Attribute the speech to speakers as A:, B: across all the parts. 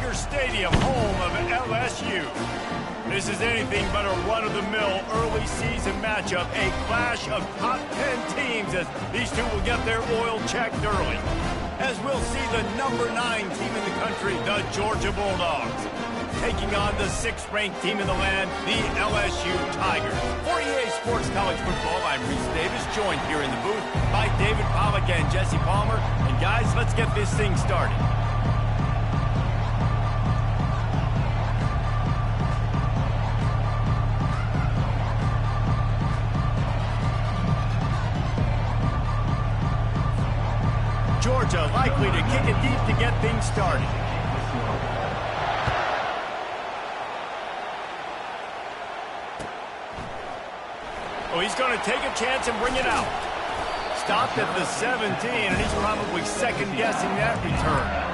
A: Tiger Stadium, home of LSU. This is anything but a run-of-the-mill early season matchup, a clash of top 10 teams as these two will get their oil checked early. As we'll see the number 9 team in the country, the Georgia Bulldogs, taking on the 6th-ranked team in the land, the LSU Tigers. For EA Sports College Football, I'm Reese Davis, joined here in the booth by David Pollack and Jesse Palmer. And guys, let's get this thing started. Georgia likely to kick it deep to get things started. Oh, he's going to take a chance and bring it out. Stopped at the 17, and he's probably second-guessing that return.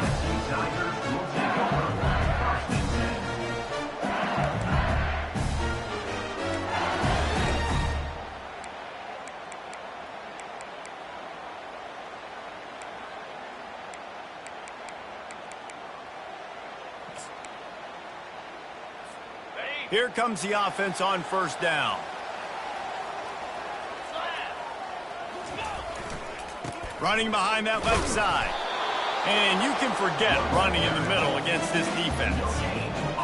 A: Here comes the offense on first down. Running behind that left side. And you can forget running in the middle against this defense.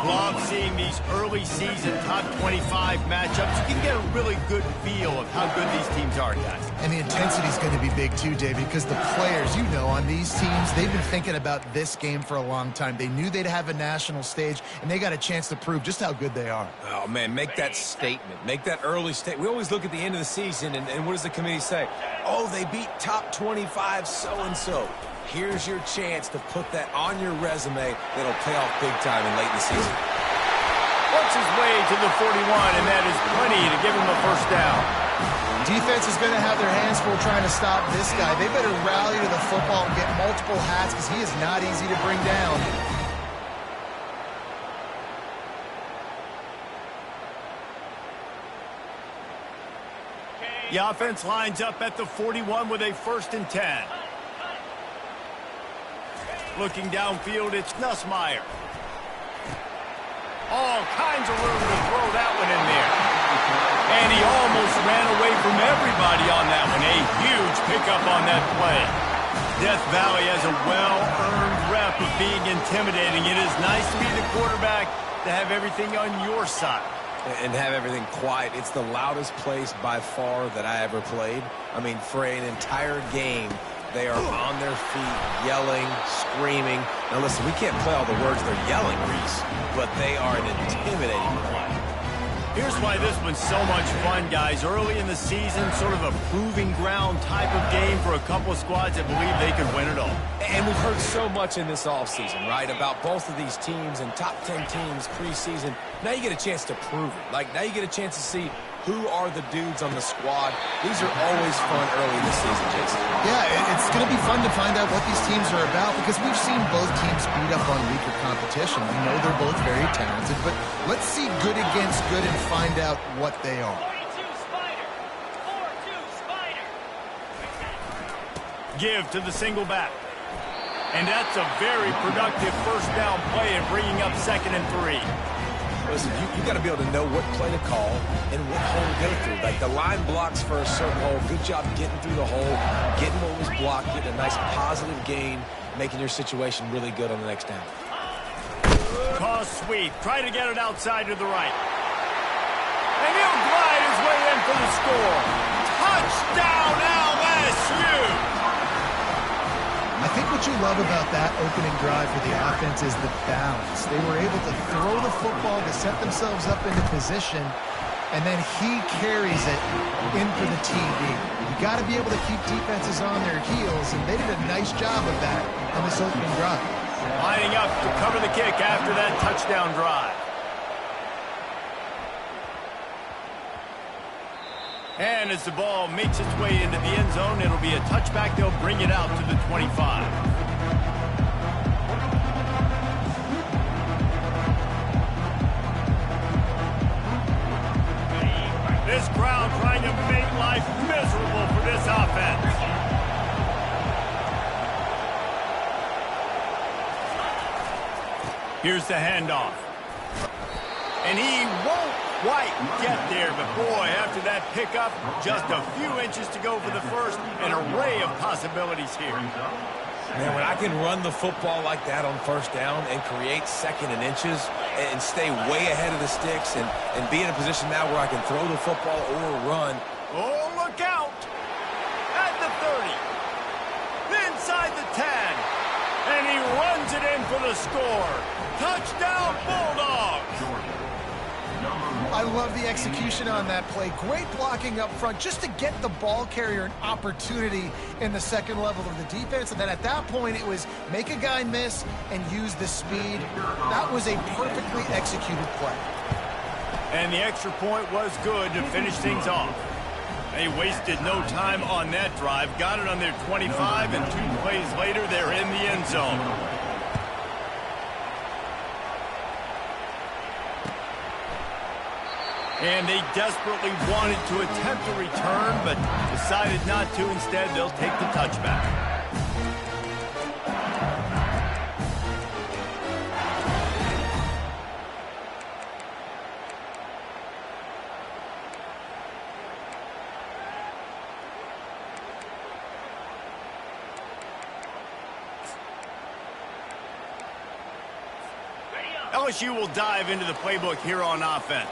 A: Love seeing these early season top 25 matchups. You can get a really good feel of how good these teams are, guys.
B: And the intensity is going to be big too, David, because the players, you know, on these teams, they've been thinking about this game for a long time. They knew they'd have a national stage, and they got a chance to prove just how good they are.
C: Oh, man, make that statement. Make that early statement. We always look at the end of the season, and what does the committee say? Oh, they beat top 25 so-and-so. Here's your chance to put that on your resume that'll pay off big time in late in the season.
A: Works his way to the 41, and that is plenty to give him a first down.
B: Defense is going to have their hands full trying to stop this guy. They better rally to the football and get multiple hats because he is not easy to bring down.
A: The offense lines up at the 41 with a 1st and 10. Looking downfield, it's Nussmeier. All kinds of room to throw that one in there. And he almost ran away from everybody on that one. A huge pickup on that play. Death Valley has a well-earned rep of being intimidating. It is nice to be the quarterback, to have everything on your side.
C: And have everything quiet. It's the loudest place by far that I ever played. I mean, for an entire game, they are on their feet, yelling, screaming. Now, listen, we can't play all the words they're yelling, Reese, but they are an intimidating play.
A: Here's why this one's so much fun, guys. Early in the season, sort of a proving ground type of game for a couple of squads that believe they can win it all.
C: And we've heard so much in this offseason, right, about both of these teams and top 10 teams preseason. Now you get a chance to prove it. Like, now you get a chance to see who are the dudes on the squad. These are always fun early in the season, Jason.
B: Yeah, it's going to be fun to find out what these teams are about because we've seen both teams beat up on weaker competition. We know they're both very talented, but let's see good against good and find out what they are.
A: 42 Spider. 4-2 Spider. Give to the single back. And that's a very productive first down play in bringing up 2nd and 3.
C: Listen, you got to be able to know what play to call and what hole to go through. Like, the line blocks for a certain hole. Good job getting through the hole, getting what was blocked, getting a nice positive gain, making your situation really good on the next down.
A: Toss sweep. Try to get it outside to the right. And he'll glide his way in for the score. Touchdown, LSU!
B: I think what you love about that opening drive for the offense is the balance. They were able to throw the football to set themselves up into position, and then he carries it in for the TD. You got to be able to keep defenses on their heels, and they did a nice job of that on this opening drive.
A: Lining up to cover the kick after that touchdown drive. And as the ball makes its way into the end zone, it'll be a touchback. They'll bring it out to the 25. This crowd trying to make life miserable for this offense. Here's the handoff. And he won't quite get there, but boy, after that pickup, just a few inches to go for the first. An array of possibilities here.
C: Man, when I can run the football like that on first down and create second and inches and stay way ahead of the sticks and be in a position now where I can throw the football or run.
A: Oh, look out! At the 30. Inside the 10. And he runs it in for the score. Touchdown, Bulldogs!
B: I love the execution on that play. Great blocking up front just to get the ball carrier an opportunity in the second level of the defense. And then at that point, it was make a guy miss and use the speed. That was a perfectly executed play.
A: And the extra point was good to finish things off. They wasted no time on that drive. Got it on their 25, and 2 plays later, they're in the end zone. And they desperately wanted to attempt a return, but decided not to. Instead, they'll take the touchback. LSU will dive into the playbook here on offense.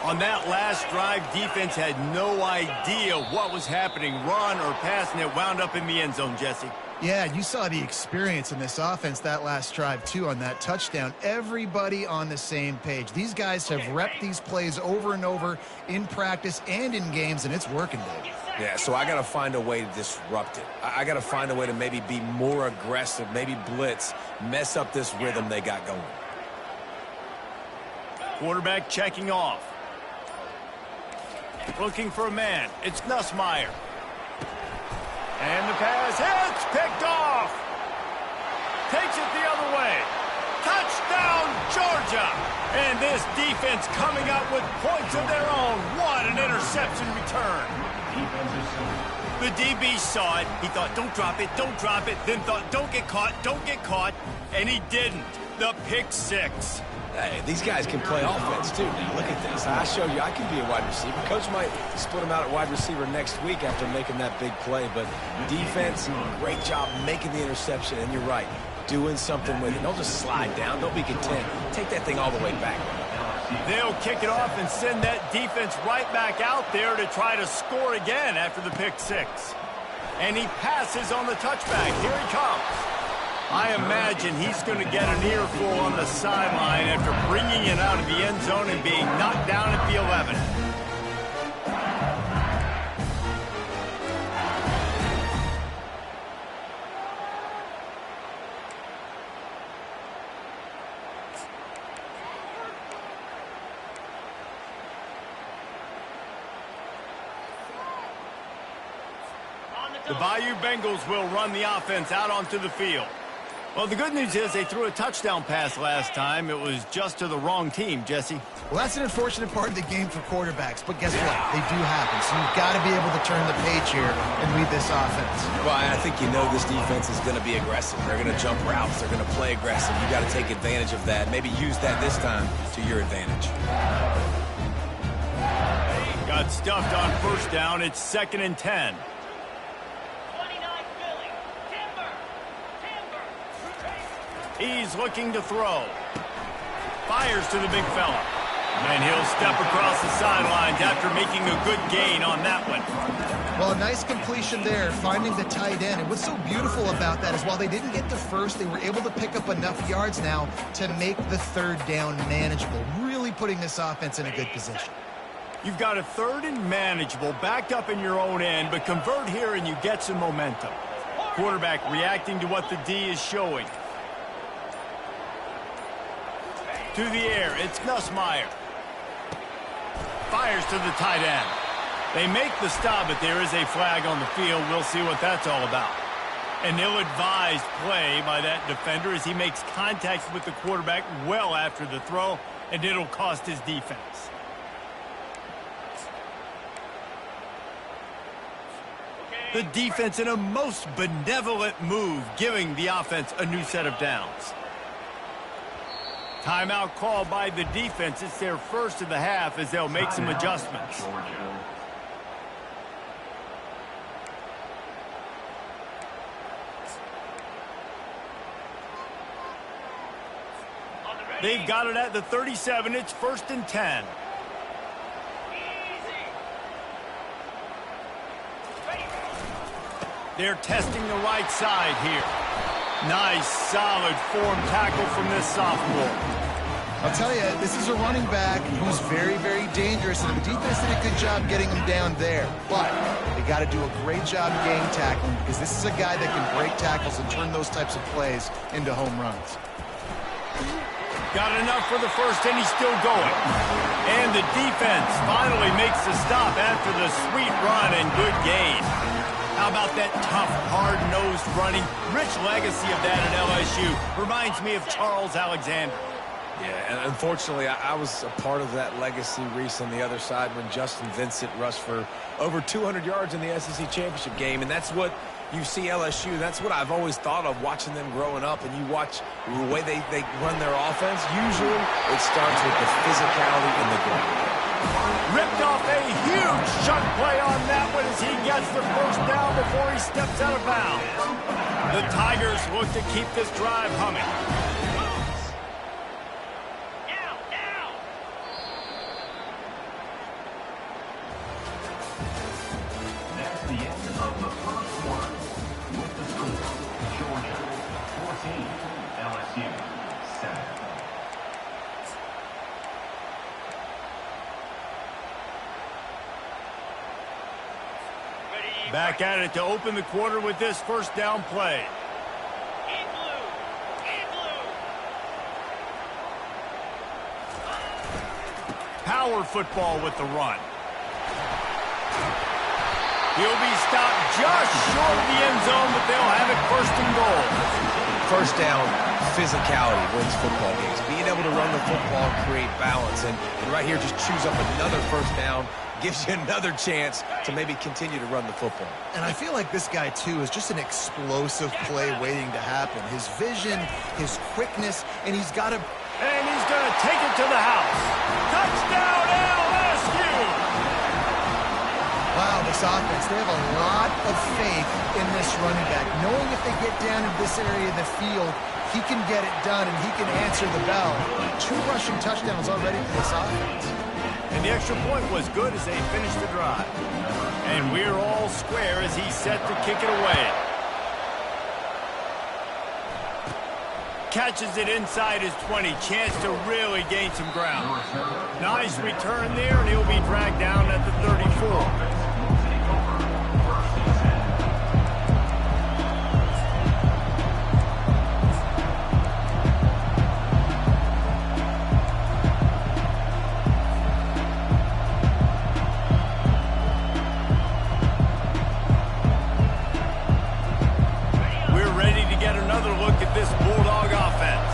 A: On that last drive, defense had no idea what was happening, run or pass, and it wound up in the end zone, Jesse.
B: Yeah, you saw the experience in this offense that last drive, too, on that touchdown. Everybody on the same page. These guys have repped these plays over and over in practice and in games, and it's working, Dave.
C: Yeah, so I got to find a way to disrupt it. I got to find a way to maybe be more aggressive, maybe blitz, mess up this rhythm they got going.
A: Quarterback checking off. Looking for a man. It's Nussmeier. And the pass hits. Picked off. Takes it the other way. Touchdown, Georgia. And this defense coming up with points of their own. What an interception return. The DB saw it. He thought, don't drop it, don't drop it. Then thought, don't get caught, don't get caught. And he didn't. The pick six.
C: Hey, these guys can play offense, too. Now, look at this. I showed you I can be a wide receiver. Coach might split him out at wide receiver next week after making that big play. But defense, great job making the interception. And you're right, doing something with it. Don't just slide down. Don't be content. Take that thing all the way back.
A: They'll kick it off and send that defense right back out there to try to score again after the pick six. And he passes on the touchback. Here he comes. I imagine he's going to get an earful on the sideline after bringing it out of the end zone and being knocked down at the 11. The Bayou Bengals will run the offense out onto the field. Well, the good news is they threw a touchdown pass last time. It was just to the wrong team, Jesse.
B: Well, that's an unfortunate part of the game for quarterbacks, but guess what? They do happen, so you've got to be able to turn the page here and lead this offense.
C: Well, I think you know this defense is going to be aggressive. They're going to jump routes. They're going to play aggressive. You got to take advantage of that. Maybe use that this time to your advantage.
A: Got stuffed on first down. It's 2nd and 10. He's looking to throw. Fires to the big fella. And he'll step across the sidelines after making a good gain on that one.
B: Well, a nice completion there, finding the tight end. And what's so beautiful about that is while they didn't get the first, they were able to pick up enough yards now to make the third down manageable, really putting this offense in a good position.
A: You've got a 3rd and manageable, backed up in your own end, but convert here and you get some momentum. Quarterback reacting to what the D is showing. To the air, it's Nussmeier. Fires to the tight end. They make the stop, but there is a flag on the field. We'll see what that's all about. An ill-advised play by that defender as he makes contact with the quarterback well after the throw, and it'll cost his defense. The defense in a most benevolent move, giving the offense a new set of downs. Timeout called by the defense. It's their first of the half as they'll make some adjustments. They've got it at the 37. It's 1st and 10. They're testing the right side here. Nice, solid form tackle from this sophomore.
B: I'll tell you, this is a running back who's very, very dangerous, and the defense did a good job getting him down there. But they got to do a great job gang tackling because this is a guy that can break tackles and turn those types of plays into home runs.
A: Got enough for the first, and he's still going. And the defense finally makes the stop after the sweet run and good gain. How about that tough, hard-nosed running? Rich legacy of that at LSU. Reminds me of Charles Alexander.
C: Yeah, and unfortunately, I was a part of that legacy, Reese, on the other side when Justin Vincent rushed for over 200 yards in the SEC Championship game, and that's what you see LSU. That's what I've always thought of watching them growing up, and you watch the way they run their offense. Usually, it starts with the physicality in the ground.
A: Ripped off a huge chunk play on that one as he gets the first down before he steps out of bounds. The Tigers look to keep this drive humming.
D: That's the end of the first quarter. With the score, Georgia 14, LSU 7.
A: Back at it to open the quarter with this first down play. Power football with the run. He'll be stopped just short of the end zone, but they'll have it 1st and goal.
C: First down, physicality wins football games. Being able to run the football and create balance. And right here, just choose up another first down. Gives you another chance to maybe continue to run the football.
B: And I feel like this guy, too, is just an explosive play waiting to happen. His vision, his quickness, and he's got to...
A: And he's going to take it to the house. Touchdown, LSU!
B: Wow, this offense, they have a lot of faith in this running back. Knowing if they get down in this area of the field, he can get it done and he can answer the bell. 2 rushing touchdowns already for this offense.
A: And the extra point was good as they finished the drive. And we're all square as he's set to kick it away. Catches it inside his 20. Chance to really gain some ground. Nice return there, and he'll be dragged down at the 34. This Bulldog offense.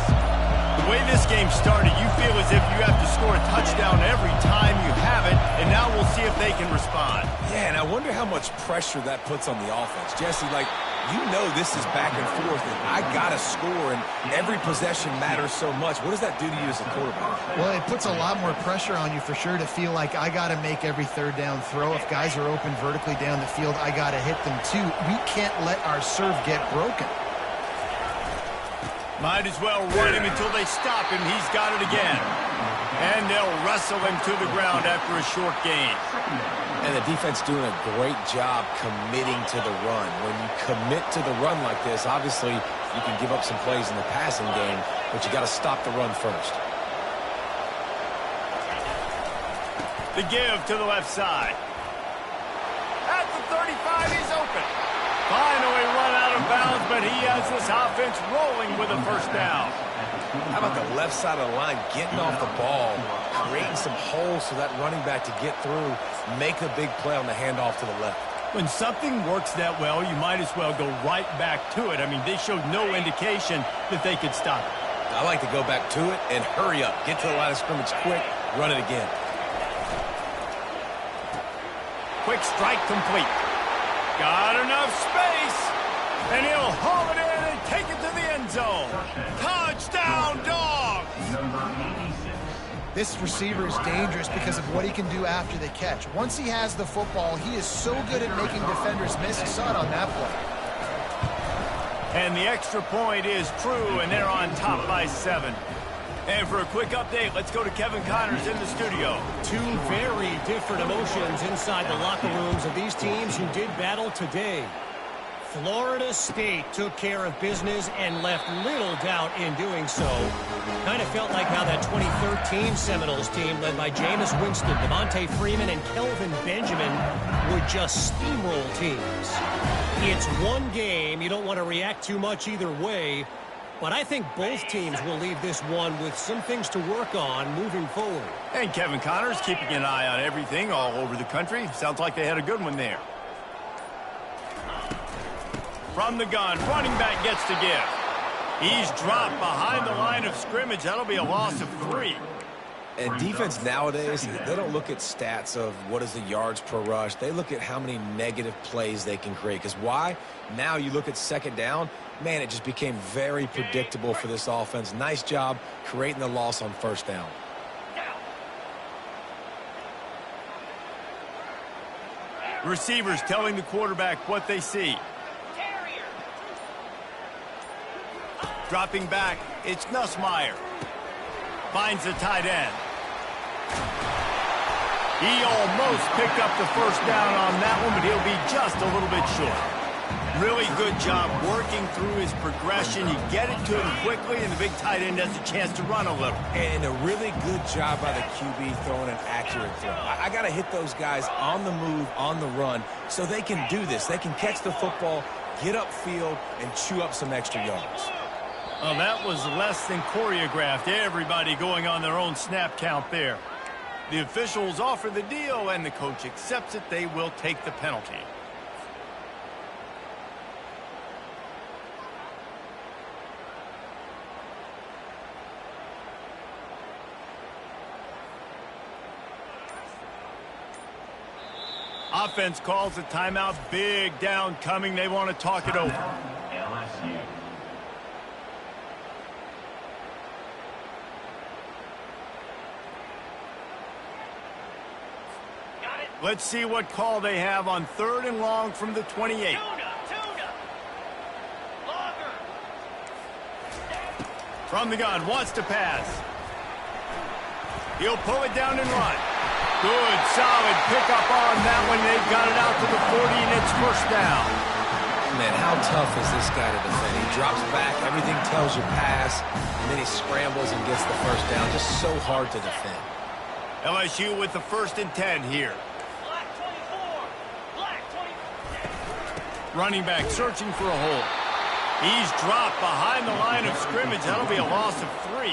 A: The way this game started, you feel as if you have to score a touchdown every time you have it, and now we'll see if they can respond.
C: Yeah, and I wonder how much pressure that puts on the offense. Jesse, like, you know this is back and forth, and I got to score, and every possession matters so much. What does that do to you as a quarterback?
B: Well, it puts a lot more pressure on you for sure to feel like I got to make every 3rd down throw. If guys are open vertically down the field, I got to hit them too. We can't let our serve get broken.
A: Might as well run him until they stop him. He's got it again. And they'll wrestle him to the ground after a short gain.
C: And the defense doing a great job committing to the run. When you commit to the run like this, obviously you can give up some plays in the passing game, but you got to stop the run first.
A: The give to the left side. At the 35, he's open. Finally run out of bounds, but he has this offense rolling with a first down.
C: How about the left side of the line getting off the ball, creating some holes for that running back to get through, make a big play on the handoff to the left.
A: When something works that well, you might as well go right back to it. I mean, they showed no indication that they could stop it.
C: I like to go back to it and hurry up. Get to the line of scrimmage quick, run it again.
A: Quick strike complete. Got enough space, and he'll haul it in and take it to the end zone. Touchdown, Dogs!
B: This receiver is dangerous because of what he can do after the catch. Once he has the football, he is so good at making defenders miss. You saw it on that play.
A: And the extra point is true, and they're on top by 7. And for a quick update, let's go to Kevin Connors in the studio.
E: Two very different emotions inside the locker rooms of these teams who did battle today. Florida State took care of business and left little doubt in doing so. Kind of felt like how that 2013 Seminoles team led by Jameis Winston, Devontae Freeman, and Kelvin Benjamin would just steamroll teams. It's one game. You don't want to react too much either way. But I think both teams will leave this one with some things to work on moving forward.
A: And Kevin Connors keeping an eye on everything all over the country. Sounds like they had a good one there. From the gun, running back gets to give. He's dropped behind the line of scrimmage. That'll be a loss of 3.
C: And defense nowadays, they don't look at stats of what is the yards per rush. They look at how many negative plays they can create. Because why? Now you look at second down, man, it just became very predictable for this offense. Nice job creating the loss on first down.
A: Receivers telling the quarterback what they see. Dropping back, it's Nussmeier. Finds the tight end. He almost picked up the first down on that one, but he'll be just a little bit short. Really good job working through his progression. You get it to him quickly, and the big tight end has a chance to run a little.
C: And a really good job by the QB throwing an accurate throw. I got to hit those guys on the move, on the run, so they can do this. They can catch the football, get upfield, and chew up some extra yards.
A: Well, that was less than choreographed. Everybody going on their own snap count there. The officials offer the deal, and the coach accepts it. They will take the penalty. Offense calls a timeout. Big down coming. They want to talk it over.
D: LSU.
A: Let's see what call they have on 3rd and long from the 28. From the gun, wants to pass. He'll pull it down and run. Good, solid pickup on that one. They've got it out to the 40, and it's first down.
C: Man, how tough is this guy to defend? He drops back, everything tells you pass, and then he scrambles and gets the first down. Just so hard to defend.
A: LSU with the 1st and 10 here. Running back searching for a hole. He's dropped behind the line of scrimmage. That'll be a loss of 3.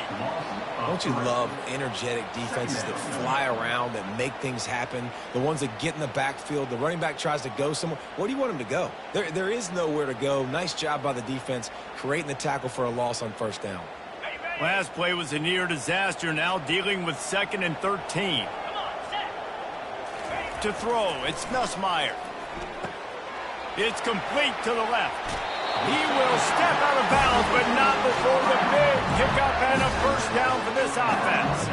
C: Don't you love energetic defenses that fly around, that make things happen? The ones that get in the backfield. The running back tries to go somewhere. Where do you want him to go? There is nowhere to go. Nice job by the defense creating the tackle for a loss on first down.
A: Last play was a near disaster. Now dealing with 2nd and 13. To throw, it's Nussmeier. It's complete to the left. He will step out of bounds, but not before the big kickoff and a first down for this offense.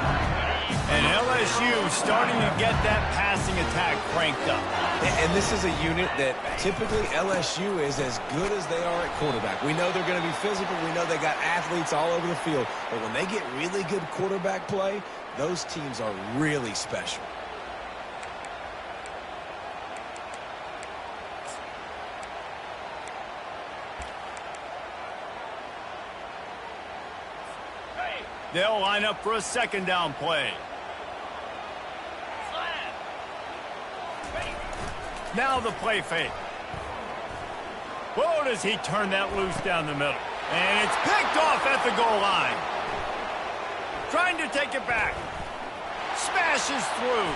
A: And LSU starting to get that passing attack cranked up.
C: And this is a unit that typically LSU is as good as they are at quarterback. We know they're going to be physical. We know they got athletes all over the field. But when they get really good quarterback play, those teams are really special.
A: They'll line up for a 2nd down play. Now the play fake. Whoa, does he turn that loose down the middle. And it's picked off at the goal line. Trying to take it back. Smashes through.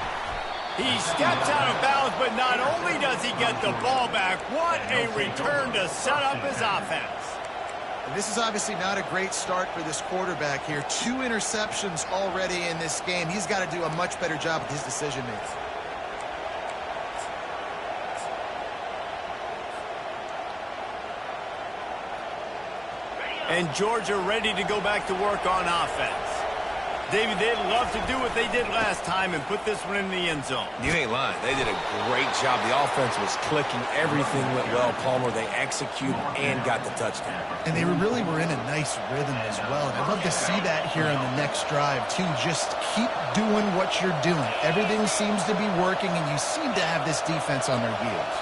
A: He steps out of bounds, but not only does he get the ball back, what a return to set up his offense.
B: And this is obviously not a great start for this quarterback here. 2 interceptions already in this game. He's got to do a much better job with his decision-making.
A: And Georgia ready to go back to work on offense. David, they'd love to do what they did last time and put this one in the end zone.
C: You ain't lying. They did a great job. The offense was clicking. Everything went well, Palmer. They executed and got the touchdown.
B: And they really were in a nice rhythm as well. And I'd love to see that here on the next drive, too. Just keep doing what you're doing. Everything seems to be working, and you seem to have this defense on their heels.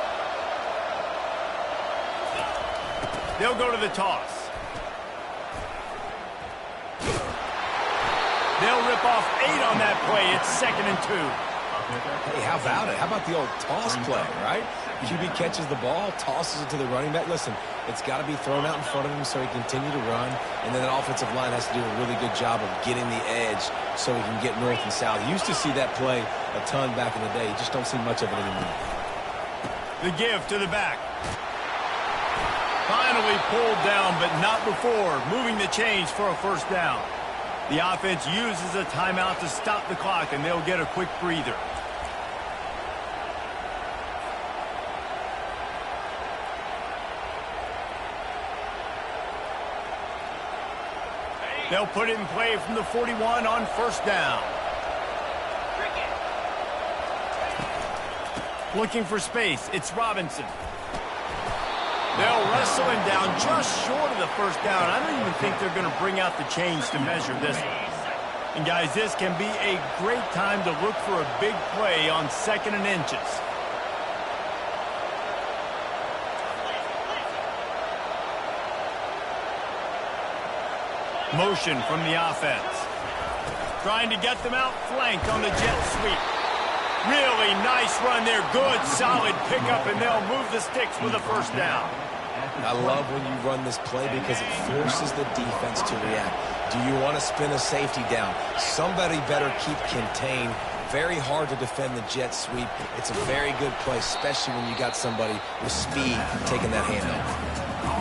A: They'll go to the toss. They'll rip off 8 on that play. It's 2nd and 2.
C: Hey, how about it? How about the old toss play, right? QB catches the ball, tosses it to the running back. Listen, it's got to be thrown out in front of him so he can continue to run. And then the offensive line has to do a really good job of getting the edge so he can get north and south. You used to see that play a ton back in the day. You just don't see much of it anymore.
A: The give to the back. Finally pulled down, but not before. Moving the chains for a first down. The offense uses a timeout to stop the clock, and they'll get a quick breather. They'll put it in play from the 41 on first down. Looking for space. It's Robinson. They'll wrestle him down just short of the first down. I don't even think they're going to bring out the chains to measure this one. And, guys, this can be a great time to look for a big play on 2nd and inches. Motion from the offense. Trying to get them out flanked on the jet sweep. Really nice run there. Good, solid pickup, and they'll move the sticks with a first down.
C: I love when you run this play because it forces the defense to react. Do you want to spin a safety down? Somebody better keep contained. Very hard to defend the jet sweep. It's a very good play, especially when you got somebody with speed taking that handoff.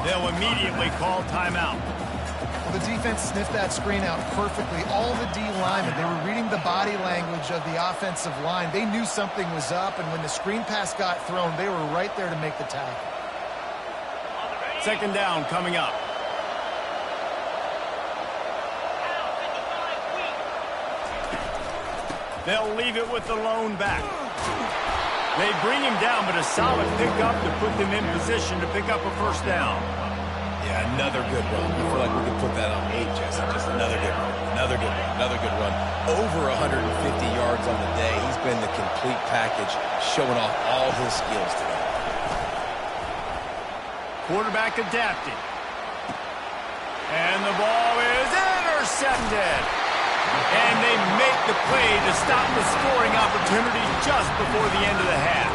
A: They'll immediately call timeout.
B: Well, the defense sniffed that screen out perfectly. All the D linemen, they were reading the body language of the offensive line. They knew something was up, and when the screen pass got thrown, they were right there to make the tackle.
A: 2nd down coming up. They'll leave it with the lone back. They bring him down, but a solid pickup to put them in position to pick up a first down.
C: Yeah, another good run. I feel like we could put that on 8, Jesse. Just another good run. Another good run. Another good run. Over 150 yards on the day. He's been the complete package, showing off all his skills today.
A: Quarterback adapted. And the ball is intercepted. And they make the play to stop the scoring opportunity just before the end of the half.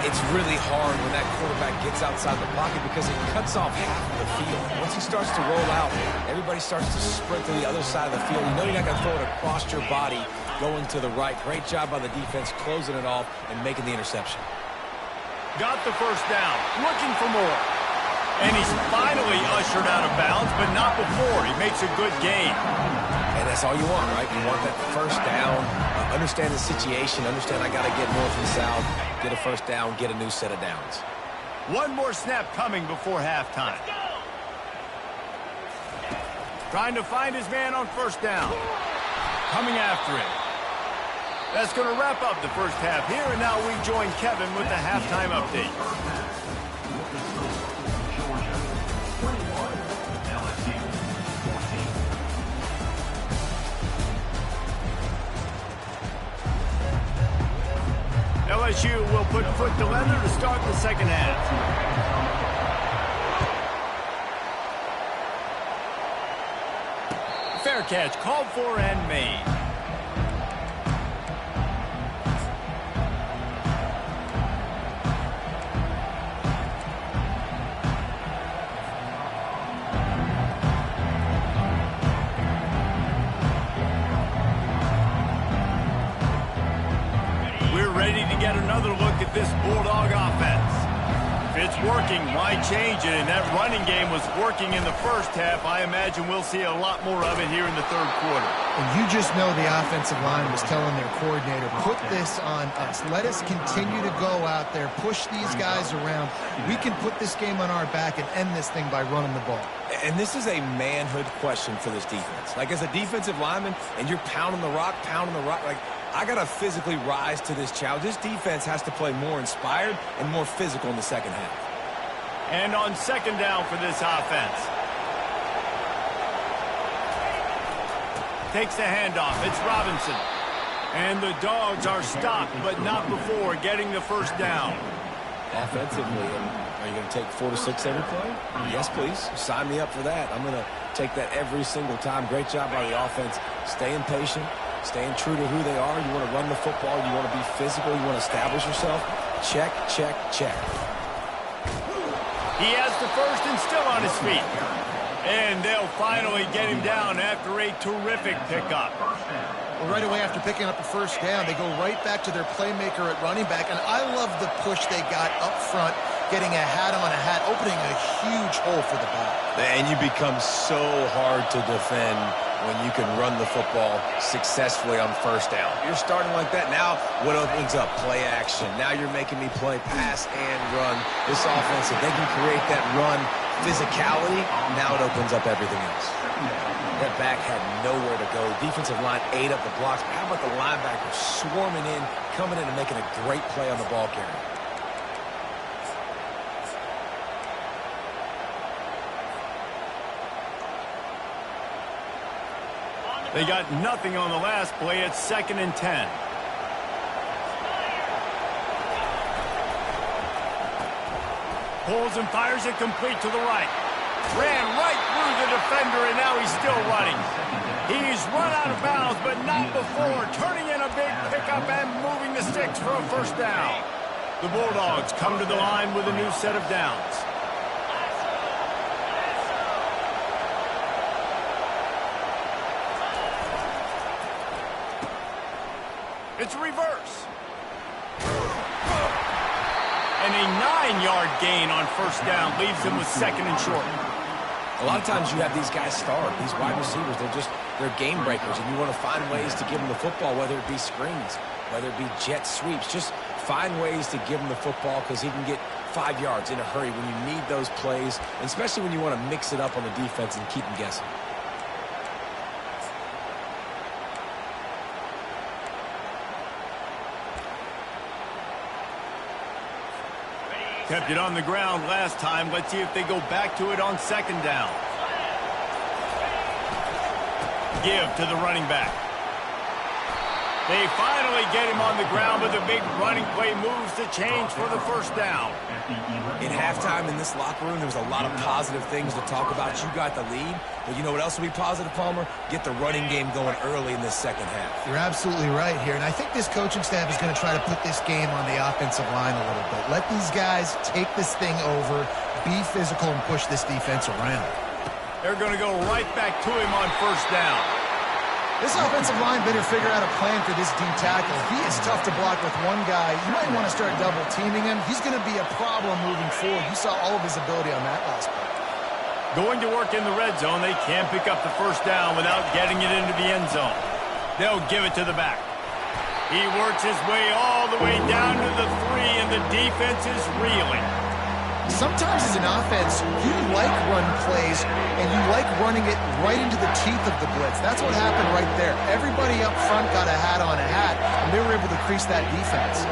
C: It's really hard when that quarterback gets outside the pocket because it cuts off half of the field. Once he starts to roll out, everybody starts to sprint to the other side of the field. You know you're not going to throw it across your body going to the right. Great job by the defense closing it off and making the interception.
A: Got the first down, looking for more. And he's finally ushered out of bounds, but not before. He makes a good gain.
C: And that's all you want, right? You want that first down, understand the situation, understand I got to get north and south, get a first down, get a new set of downs.
A: One more snap coming before halftime. Trying to find his man on first down. Coming after it. That's going to wrap up the first half here, and now we join Kevin with the halftime update. LSU will put foot to leather to start the second half. Fair catch called for and made. We're ready to get another look at this Bulldog offense. It's working. Why change it? And that running game was working in the first half. I imagine we'll see a lot more of it here in the third quarter.
B: And you just know the offensive line was telling their coordinator, put this on us. Let us continue to go out there, push these guys around. We can put this game on our back and end this thing by running the ball.
C: And this is a manhood question for this defense. Like, as a defensive lineman, and you're pounding the rock, like, I got to physically rise to this challenge. This defense has to play more inspired and more physical in the second half.
A: And on second down for this offense. Takes the handoff. It's Robinson. And the Dogs are stopped, but not before getting the first down.
C: Offensively, are you going to take 4 to 6 every play? Yes, please. Sign me up for that. I'm going to take that every single time. Great job by the offense. Staying patient, staying true to who they are. You want to run the football. You want to be physical. You want to establish yourself. Check, check, check.
A: He has the first and still on his feet. And they'll finally get him down after a terrific pickup.
B: Well, right away after picking up the first down, they go right back to their playmaker at running back. And I love the push they got up front, getting a hat on a hat, opening a huge hole for the back.
C: And you become so hard to defend when you can run the football successfully on first down. You're starting like that. Now, what opens up? Play action. Now you're making me play pass and run. This offense, if they can create that run physicality, now it opens up everything else. That back had nowhere to go. Defensive line ate up the blocks. How about the linebackers swarming in, coming in and making a great play on the ball carrier?
A: They got nothing on the last play. It's 2nd and 10. Pulls and fires it complete to the right. Ran right through the defender, and now he's still running. He's run out of bounds, but not before. Turning in a big pickup and moving the sticks for a first down. The Bulldogs come to the line with a new set of downs. It's reverse. And a 9-yard gain on first down leaves them with 2nd and short.
C: A lot of times you have these guys start, these wide receivers, they're game breakers, and you want to find ways to give them the football, whether it be screens, whether it be jet sweeps. Just find ways to give him the football because he can get 5 yards in a hurry when you need those plays, and especially when you want to mix it up on the defense and keep them guessing.
A: Kept it on the ground last time. Let's see if they go back to it on second down. Give to the running back. They finally get him on the ground, but the big running play moves the change for the first down.
C: In halftime in this locker room, there was a lot of positive things to talk about. You got the lead, but you know what else will be positive, Palmer? Get the running game going early in this second half.
B: You're absolutely right here, and I think this coaching staff is going to try to put this game on the offensive line a little bit. Let these guys take this thing over, be physical, and push this defense around.
A: They're going to go right back to him on first down.
B: This offensive line better figure out a plan for this D tackle. He is tough to block with one guy. You might want to start double teaming him. He's going to be a problem moving forward. You saw all of his ability on that last play.
A: Going to work in the red zone. They can't pick up the first down without getting it into the end zone. They'll give it to the back. He works his way all the way down to the 3, and the defense is reeling.
B: Sometimes as an offense, you like run plays, and you like running it right into the teeth of the blitz. That's what happened right there. Everybody up front got a hat on a hat, and they were able to crease that defense.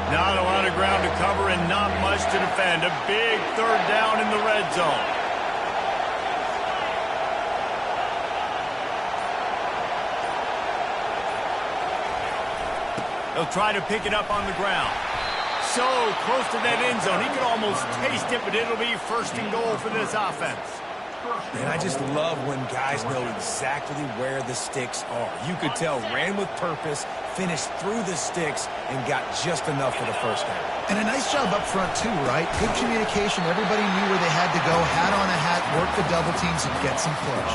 A: Not a lot of ground to cover and not much to defend. A big third down in the red zone. They'll try to pick it up on the ground. So close to that end zone. He could almost taste it, but it'll be first and goal for this offense.
C: And I just love when guys know exactly where the sticks are. You could tell ran with purpose, finished through the sticks, and got just enough for the first down.
B: And a nice job up front, too, right? Good communication. Everybody knew where they had to go. Hat on a hat, work the double teams, and get some push.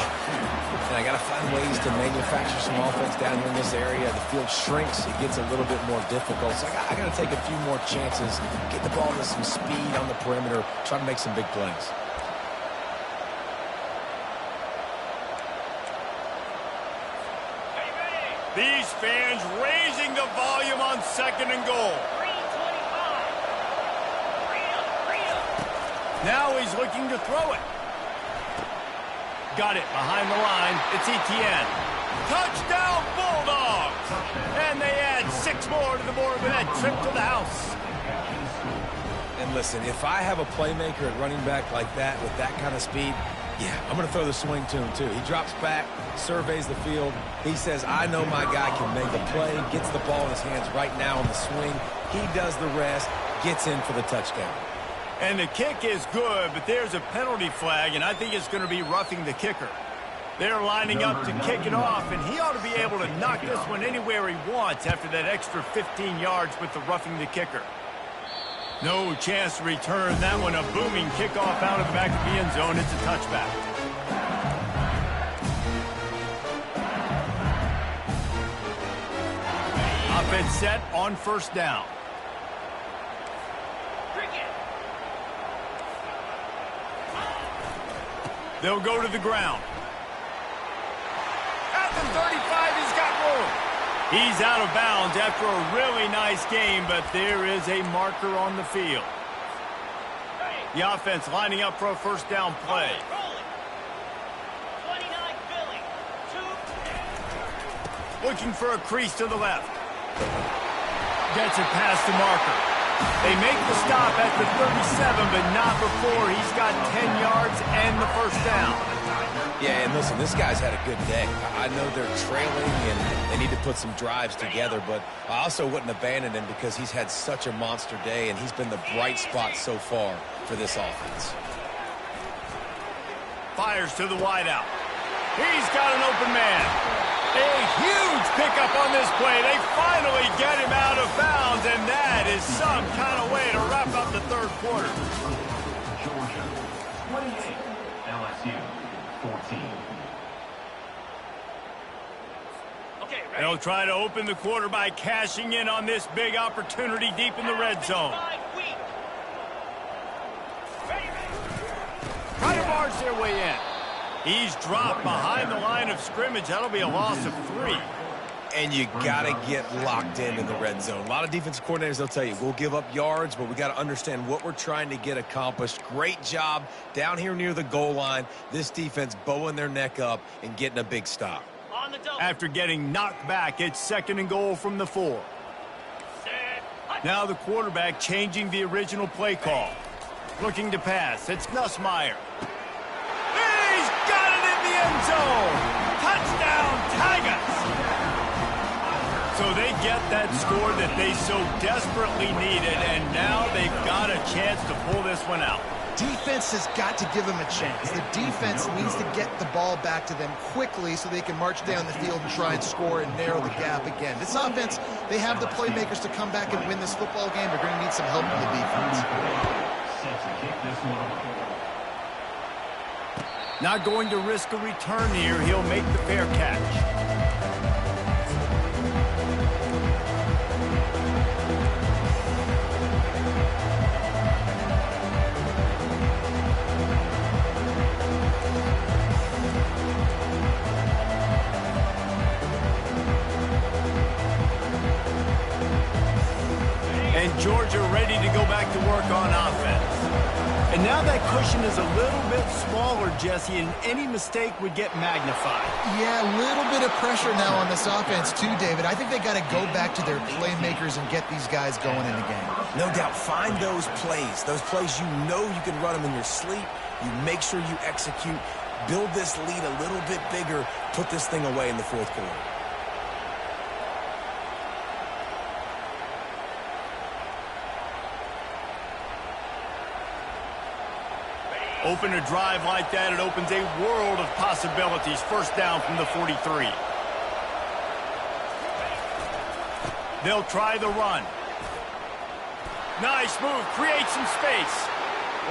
C: And I got to find ways to manufacture some offense down here in this area. The field shrinks. It gets a little bit more difficult. So I got to take a few more chances, get the ball with some speed on the perimeter, try to make some big plays.
A: These fans raising the volume on 2nd and goal. Now he's looking to throw it. Got it behind the line. It's Etienne. Touchdown, Bulldogs! And they add 6 more to the board with that trip to the house.
C: And listen, if I have a playmaker at running back like that with that kind of speed, yeah, I'm going to throw the swing to him, too. He drops back, surveys the field. He says, I know my guy can make a play, gets the ball in his hands right now on the swing. He does the rest, gets in for the touchdown.
A: And the kick is good, but there's a penalty flag, and I think it's going to be roughing the kicker. They're lining up to kick it off, and he ought to be able to knock this one anywhere he wants after that extra 15 yards with the roughing the kicker. No chance to return that one. A booming kickoff out of the back of the end zone. It's a touchback. Offense set on 1st down. They'll go to the ground. At the 35, he's got room. He's out of bounds after a really nice game, but there is a marker on the field. The offense lining up for a 1st down play. Looking for a crease to the left. Gets it past the marker. They make the stop at the 37, but not before he's got 10 yards and the 1st down.
C: Yeah, and listen, this guy's had a good day. I know they're trailing and they need to put some drives together, but I also wouldn't abandon him because he's had such a monster day and he's been the bright spot so far for this offense.
A: Fires to the wideout. He's got an open man. A huge pickup on this play. They finally get him out of bounds, and that is some kind of way to wrap up the 3rd quarter.
D: Georgia 28, LSU 14.
A: They'll try to open the quarter by cashing in on this big opportunity deep in the red zone. Try to barge their way in. He's dropped behind the line of scrimmage. That'll be a loss of 3.
C: And you got to get locked in the red zone. A lot of defensive coordinators, they'll tell you, we'll give up yards, but we got to understand what we're trying to get accomplished. Great job down here near the goal line. This defense bowing their neck up and getting a big stop.
A: After getting knocked back, it's 2nd and goal from the 4. Now the quarterback changing the original play call. Looking to pass. It's Nussmeier. He's got it in the end zone. Touchdown, Tigers. So they get that score that they so desperately needed, and now they've got a chance to pull this one out.
B: Defense has got to give them a chance. The defense needs to get the ball back to them quickly so they can march down the field and try and score and narrow the gap again. This offense, they have the playmakers to come back and win this football game. They're going to need some help from the defense.
A: Not going to risk a return here. He'll make the fair catch. Georgia ready to go back to work on offense. And now that cushion is a little bit smaller, Jesse, and any mistake would get magnified.
B: Yeah, a little bit of pressure now on this offense too, David. I think they got to go back to their playmakers and get these guys going in the game.
C: No doubt, find those plays you know you can run them in your sleep. You make sure you execute, build this lead a little bit bigger, put this thing away in the 4th quarter.
A: Open a drive like that, it opens a world of possibilities. First down from the 43. They'll try the run. Nice move, create some space.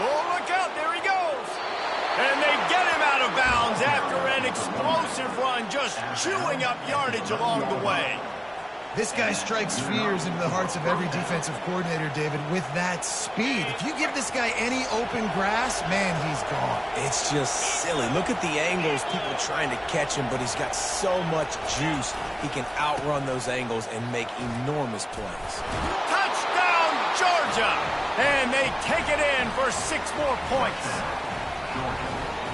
A: Oh, look out, there he goes. And they get him out of bounds after an explosive run, just chewing up yardage along the way.
B: This guy strikes fears into the hearts of every defensive coordinator, David, with that speed. If you give this guy any open grass, man, he's gone.
C: It's just silly. Look at the angles, people trying to catch him, but he's got so much juice. He can outrun those angles and make enormous plays.
A: Touchdown, Georgia! And they take it in for 6 more points.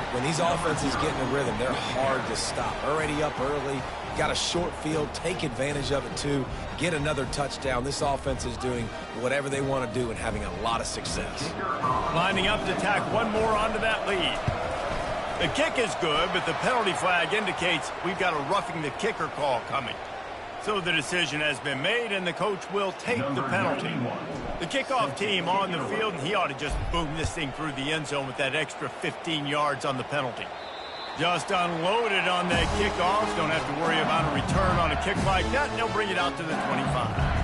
C: When these offenses get in a rhythm, they're hard to stop. Already up early, got a short field, take advantage of it too, get another touchdown. This offense is doing whatever they want to do and having a lot of success.
A: Lining up to tack one more onto that lead. The kick is good, but the penalty flag indicates we've got a roughing the kicker call coming. So the decision has been made, and the coach will take the penalty. The kickoff team on the field, and he ought to just boom this thing through the end zone with that extra 15 yards on the penalty. Just unloaded on that kickoff. Don't have to worry about a return on a kick like that. They'll bring it out to the 25.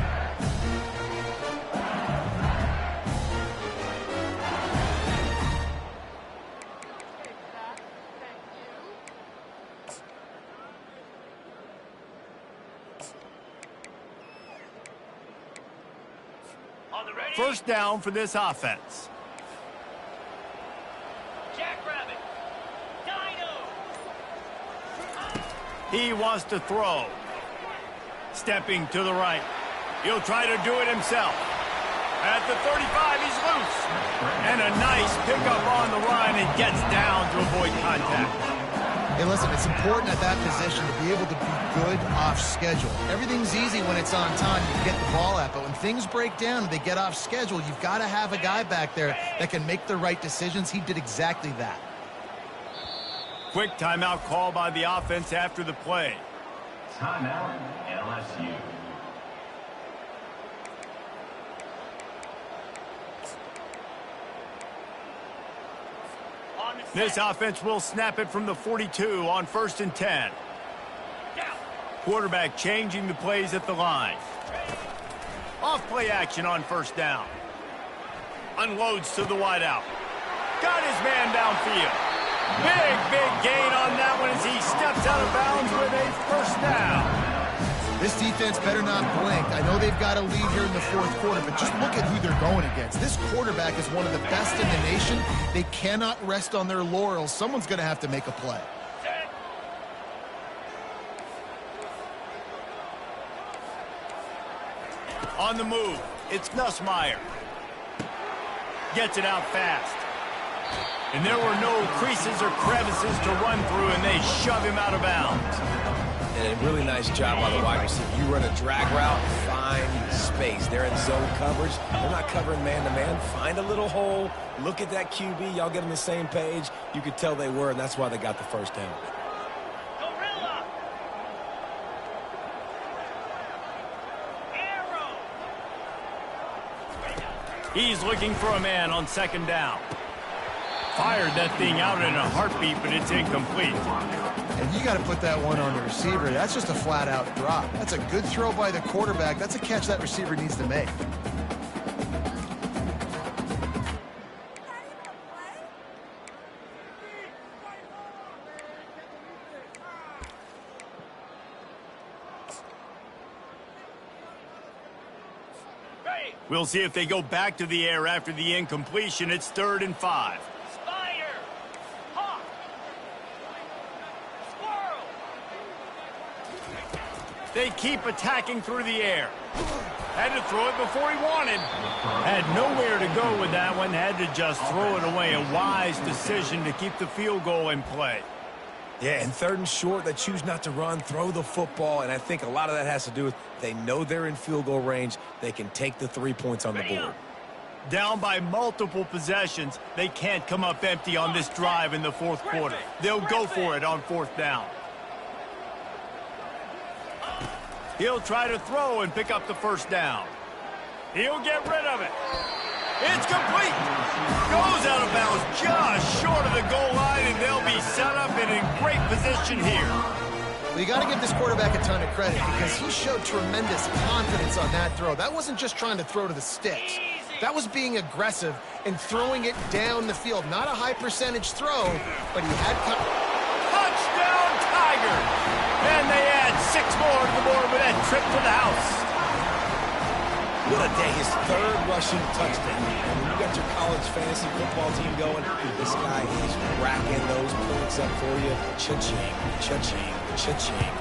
A: First down for this offense.
E: Jackrabbit. Dino.
A: He wants to throw. Stepping to the right. He'll try to do it himself. At the 35, he's loose. And a nice pickup on the run and gets down to avoid contact.
B: Hey, listen, it's important at that position to be able to be good off schedule. Everything's easy when it's on time. You get the ball out, but when things break down and they get off schedule, you've got to have a guy back there that can make the right decisions. He did exactly that.
A: Quick timeout call by the offense after the play.
D: Timeout, LSU.
A: This offense will snap it from the 42 on 1st and 10. Quarterback changing the plays at the line. Off play action on 1st down. Unloads to the wideout. Got his man downfield. Big gain on that one as he steps out of bounds with a 1st down.
B: This defense better not blink. I know they've got a lead here in the 4th quarter, but just look at who they're going against. This quarterback is one of the best in the nation. They cannot rest on their laurels. Someone's going to have to make a play.
A: On the move, it's Nussmeier. Gets it out fast. And there were no creases or crevices to run through, and they shove him out of bounds.
C: And a really nice job by the wide receiver. You run a drag route, find space. They're in zone coverage. They're not covering man-to-man. Find a little hole. Look at that QB. Y'all get on the same page. You could tell they were, and that's why they got the 1st down.
E: Gorilla. Arrow.
A: He's looking for a man on 2nd down. Fired that thing out in a heartbeat, but it's incomplete.
B: And you got to put that one on the receiver. That's just a flat-out drop. That's a good throw by the quarterback. That's a catch that receiver needs to make.
A: We'll see if they go back to the air after the incompletion. It's 3rd and 5. They keep attacking through the air. Had to throw it before he wanted. Had nowhere to go with that one. Had to just throw it away. A wise decision to keep the field goal in play.
C: Yeah, and 3rd and short, they choose not to run, throw the football, and I think a lot of that has to do with they know they're in field goal range. They can take the 3 points on the board.
A: Down by multiple possessions, they can't come up empty on this drive in the 4th quarter. They'll go for it on 4th down. He'll try to throw and pick up the 1st down. He'll get rid of it. It's complete. Goes out of bounds just short of the goal line, and they'll be set up and in great position here.
B: Well, you got to give this quarterback a ton of credit because he showed tremendous confidence on that throw. That wasn't just trying to throw to the sticks. That was being aggressive and throwing it down the field. Not a high percentage throw, but he had...
A: Touchdown, Tigers! And they add 6 more to the board with that trip to the house.
C: What a day. His 3rd rushing touchdown. And when you got your college fantasy football team going, this guy is racking those points up for you. Cha-ching, cha-ching, cha-ching.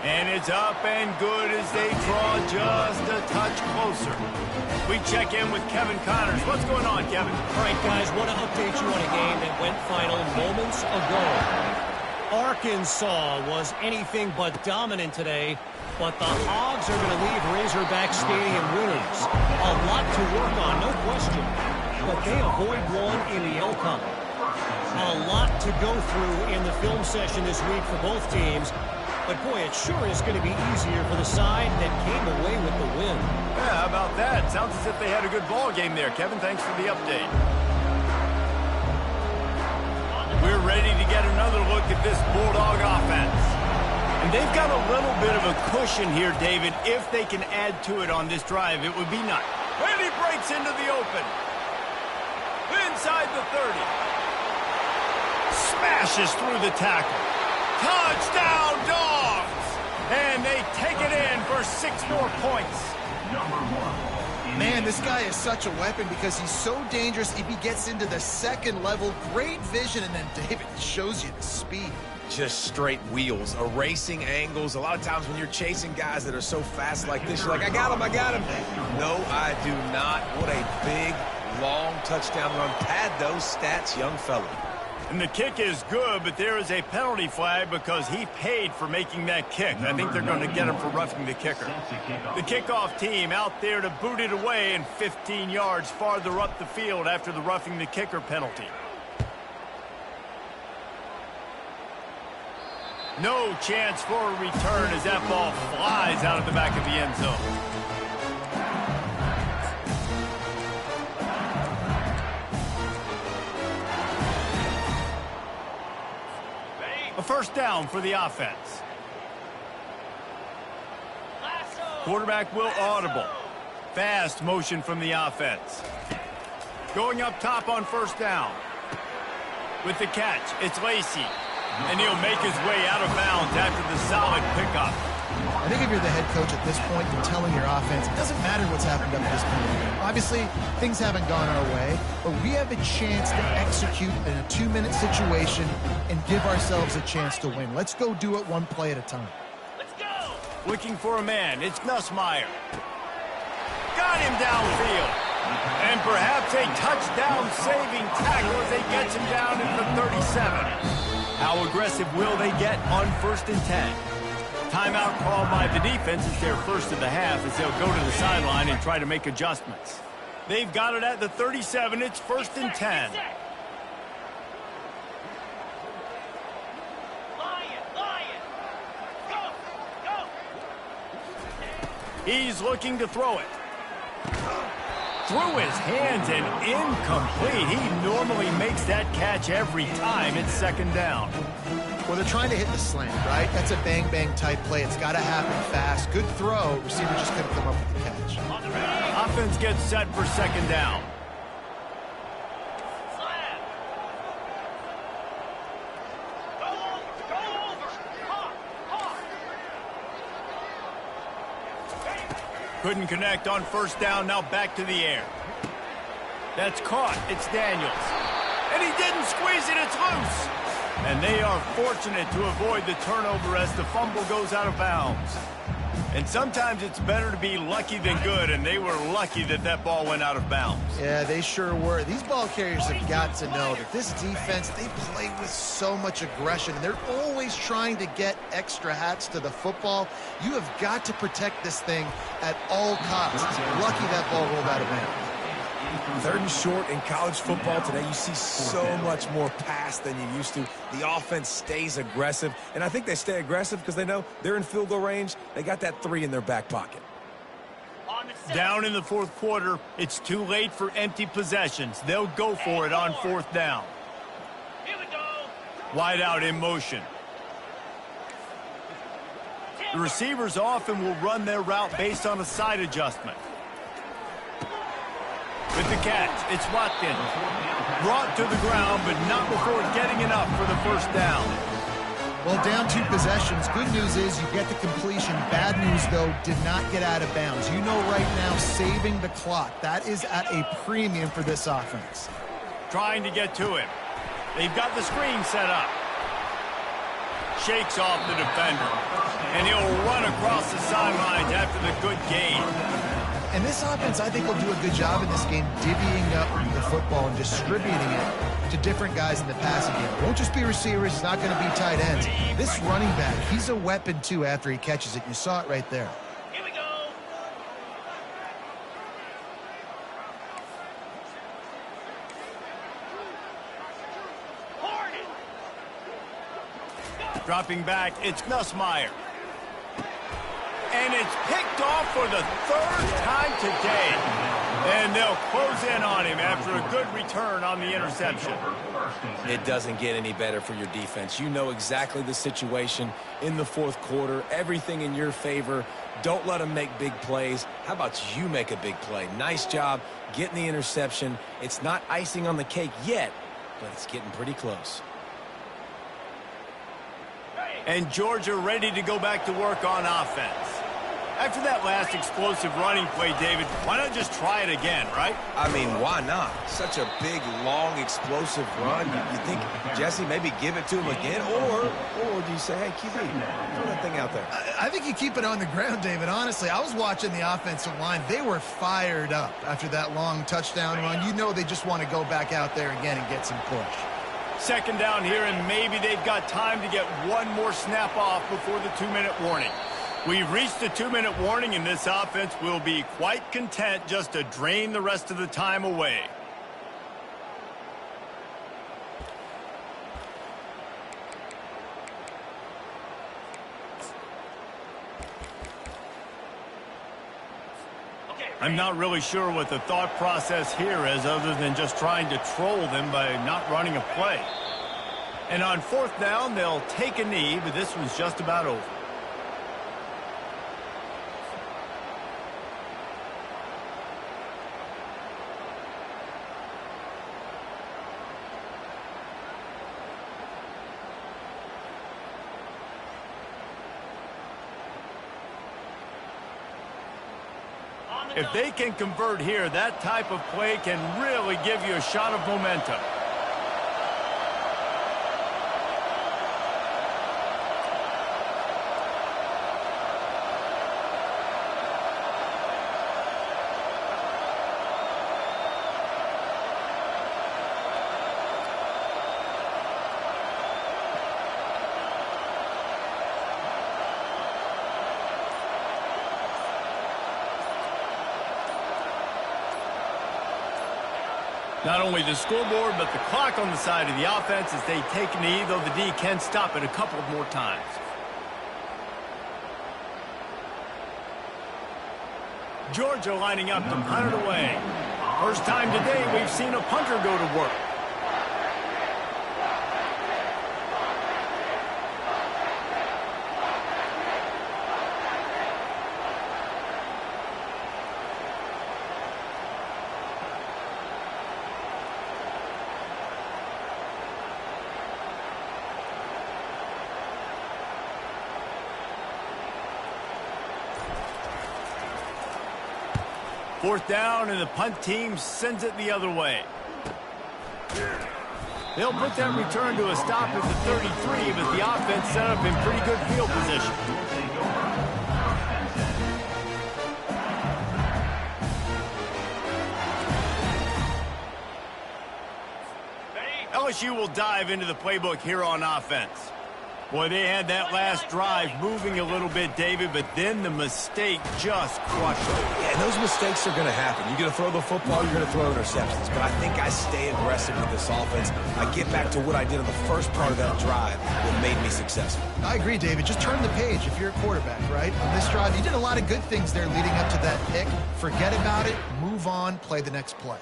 A: And it's up and good as they draw just a touch closer. We check in with Kevin Connors. What's going on, Kevin?
E: All right, guys, want to update you on a game that went final moments ago. Arkansas was anything but dominant today, but the Hogs are going to leave Razorback Stadium winners. A lot to work on, no question, but they avoid one in the Ncaa. A lot to go through in the film session this week for both teams. But, boy, it sure is going to be easier for the side that came away with the win.
A: Yeah, how about that? Sounds as if they had a good ball game there. Kevin, thanks for the update. We're ready to get another look at this Bulldog offense. And they've got a little bit of a cushion here, David. If they can add to it on this drive, it would be nice. And he breaks into the open. Inside the 30. Smashes through the tackle. Touchdown, Dogs! And they take it in for 6 more points.
B: Man, this guy is such a weapon because he's so dangerous if he gets into the 2nd level. Great vision, and then David shows you the speed.
C: Just straight wheels, erasing angles. A lot of times when you're chasing guys that are so fast like this, you're like, I got him, I got him. No, I do not. What a big, long touchdown run. Pad those stats, young fella.
A: And the kick is good, but there is a penalty flag because he paid for making that kick. I think they're going to get him for roughing the kicker. The kickoff team out there to boot it away and 15 yards farther up the field after the roughing the kicker penalty. No chance for a return as that ball flies out of the back of the end zone. A first down for the offense. Quarterback will audible. Fast motion from the offense. Going up top on first down. With the catch, it's Lacey. And he'll make his way out of bounds after the solid pickup.
B: I think if you're the head coach at this point, you're telling your offense, it doesn't matter what's happened up to this point. Obviously, things haven't gone our way, but we have a chance to execute in a 2-minute situation and give ourselves a chance to win. Let's go do it one play at a time.
A: Let's go! Looking for a man. It's Nussmeier. Got him downfield. And perhaps a touchdown-saving tackle as they get him down at the 37. How aggressive will they get on 1st and 10? Timeout called by the defense. It's their first of the half as they'll go to the sideline and try to make adjustments. They've got it at the 37. It's 1st and 10. He's looking to throw it. Through his hands and incomplete. He normally makes that catch every time. It's 2nd down.
B: Well, they're trying to hit the slant, right? That's a bang-bang type play. It's got to happen fast. Good throw. Receiver just couldn't come up with the catch.
A: Offense gets set for 2nd down. Couldn't connect on 1st down. Now back to the air. That's caught. It's Daniels. And he didn't squeeze it. It's loose. And they are fortunate to avoid the turnover as the fumble goes out of bounds. And sometimes it's better to be lucky than good, and they were lucky that that ball went out of bounds.
B: Yeah, they sure were. These ball carriers have got to know that this defense, they play with so much aggression, and they're always trying to get extra hats to the football. You have got to protect this thing at all costs. Lucky that ball rolled out of bounds.
C: 3rd and short in college football today. You see so much more pass than you used to. The offense stays aggressive, and I think they stay aggressive because they know they're in field goal range. They got that 3 in their back pocket.
A: Down in the fourth quarter, it's too late for empty possessions. They'll go for it on fourth down.
F: Here we go.
A: Wide out in motion. The receivers often will run their route based on a side adjustment. With the catch, it's Watkins. Brought to the ground, but not before getting enough for the first down.
B: Well, down 2 possessions. Good news is you get the completion. Bad news, though, did not get out of bounds. You know right now, saving the clock. That is at a premium for this offense.
A: Trying to get to him. They've got the screen set up. Shakes off the defender. And he'll run across the sidelines after the good gain.
B: And this offense, I think, will do a good job in this game divvying up the football and distributing it to different guys in the passing game. It won't just be receivers. It's not going to be tight ends. This running back, he's a weapon, too, after he catches it. You saw it right there.
F: Here we go. Hornet.
A: Dropping back, it's Nussmeier. And it's picked off for the 3rd time today. And they'll close in on him after a good return on the interception.
C: It doesn't get any better for your defense. You know exactly the situation in the fourth quarter. Everything in your favor. Don't let them make big plays. How about you make a big play? Nice job getting the interception. It's not icing on the cake yet, but it's getting pretty close.
A: And Georgia ready to go back to work on offense. After that last explosive running play, David, why not just try it again, right?
C: I mean, why not? Such a big, long, explosive run. You think, Jesse, maybe give it to him again? Or do you say, hey, QB, throw that thing out there?
B: I think you keep it on the ground, David. Honestly, I was watching the offensive line. They were fired up after that long touchdown run. You know they just want to go back out there again and get some push.
A: Second down here, and maybe they've got time to get one more snap off before the 2-minute warning. We've reached the 2-minute warning, and this offense will be quite content just to drain the rest of the time away. I'm not really sure what the thought process here is other than just trying to troll them by not running a play. And on fourth down, they'll take a knee, but this one's just about over. If they can convert here, that type of play can really give you a shot of momentum. Not only the scoreboard, but the clock on the side of the offense as they take a knee, though the D can stop it a couple more times. Georgia lining up to punt it away. First time today we've seen a punter go to work. Fourth down, and the punt team sends it the other way. They'll put that return to a stop at the 33, but the offense set up in pretty good field position. LSU will dive into the playbook here on offense. Boy, they had that last drive moving a little bit, David, but then the mistake just crushed them.
C: Yeah, and those mistakes are going to happen. You're going to throw the football, you're going to throw interceptions. But I think I stay aggressive with this offense. I get back to what I did on the first part of that drive that made me successful.
B: I agree, David. Just turn the page if you're a quarterback, right? On this drive, you did a lot of good things there leading up to that pick. Forget about it, move on, play the next play.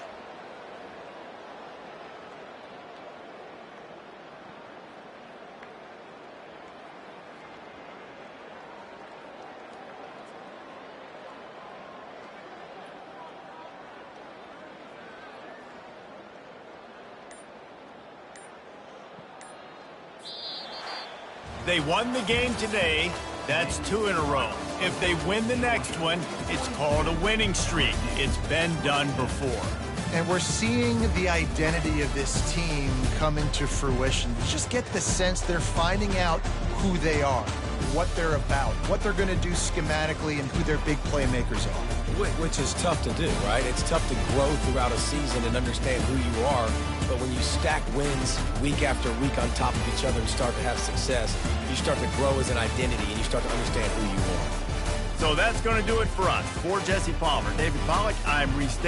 A: They won the game today. That's 2 in a row. If they win the next one, it's called a winning streak. It's been done before.
B: And we're seeing the identity of this team come into fruition. You just get the sense they're finding out who they are, what they're about, what they're going to do schematically, and who their big playmakers are.
C: Which is tough to do, right? It's tough to grow throughout a season and understand who you are. But when you stack wins week after week on top of each other and start to have success, you start to grow as an identity and you start to understand who you are.
A: So that's going to do it for us. For Jesse Palmer, David Pollack, I'm Reese.